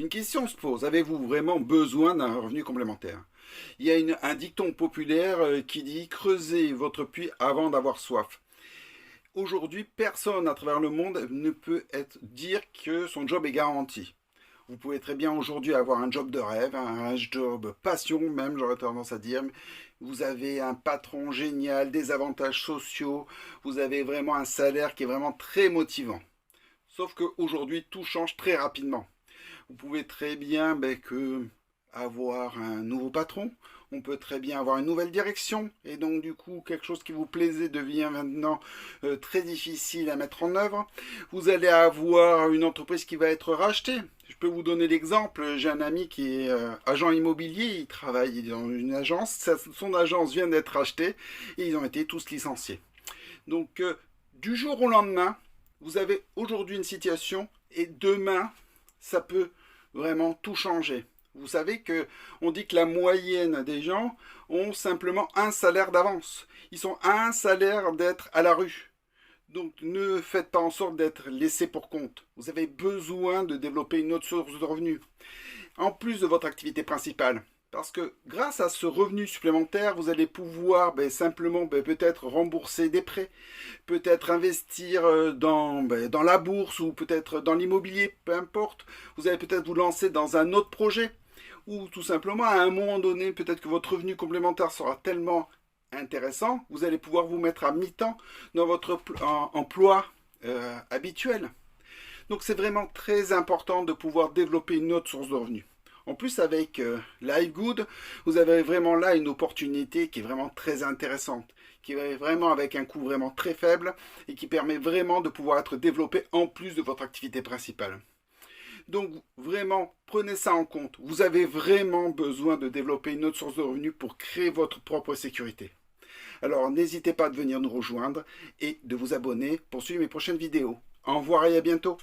Une question se pose, avez-vous vraiment besoin d'un revenu complémentaire? Il y a un dicton populaire qui dit creusez votre puits avant d'avoir soif. Aujourd'hui, personne à travers le monde ne peut dire que son job est garanti. Vous pouvez très bien aujourd'hui avoir un job de rêve, un job passion même, j'aurais tendance à dire. Vous avez un patron génial, des avantages sociaux, vous avez vraiment un salaire qui est vraiment très motivant. Sauf qu'aujourd'hui, tout change très rapidement. Vous pouvez très bien avoir un nouveau patron, on peut très bien avoir une nouvelle direction, et donc du coup, quelque chose qui vous plaisait devient maintenant très difficile à mettre en œuvre. Vous allez avoir une entreprise qui va être rachetée. Je peux vous donner l'exemple, j'ai un ami qui est agent immobilier, il travaille dans une agence, son agence vient d'être rachetée, et ils ont été tous licenciés. Donc, du jour au lendemain, vous avez aujourd'hui une situation, et demain, ça peut vraiment tout changer. Vous savez que on dit que la moyenne des gens ont simplement un salaire d'avance. Ils sont à un salaire d'être à la rue. Donc ne faites pas en sorte d'être laissé pour compte. Vous avez besoin de développer une autre source de revenus, en plus de votre activité principale. Parce que grâce à ce revenu supplémentaire, vous allez pouvoir simplement peut-être rembourser des prêts, peut-être investir dans la bourse ou peut-être dans l'immobilier, peu importe. Vous allez peut-être vous lancer dans un autre projet ou tout simplement à un moment donné, peut-être que votre revenu complémentaire sera tellement intéressant, vous allez pouvoir vous mettre à mi-temps dans votre emploi habituel. Donc c'est vraiment très important de pouvoir développer une autre source de revenus. En plus, avec LiveGood, vous avez vraiment là une opportunité qui est vraiment très intéressante, qui est vraiment avec un coût vraiment très faible et qui permet vraiment de pouvoir être développé en plus de votre activité principale. Donc vraiment, prenez ça en compte. Vous avez vraiment besoin de développer une autre source de revenus pour créer votre propre sécurité. Alors n'hésitez pas à venir nous rejoindre et de vous abonner pour suivre mes prochaines vidéos. Au revoir et à bientôt.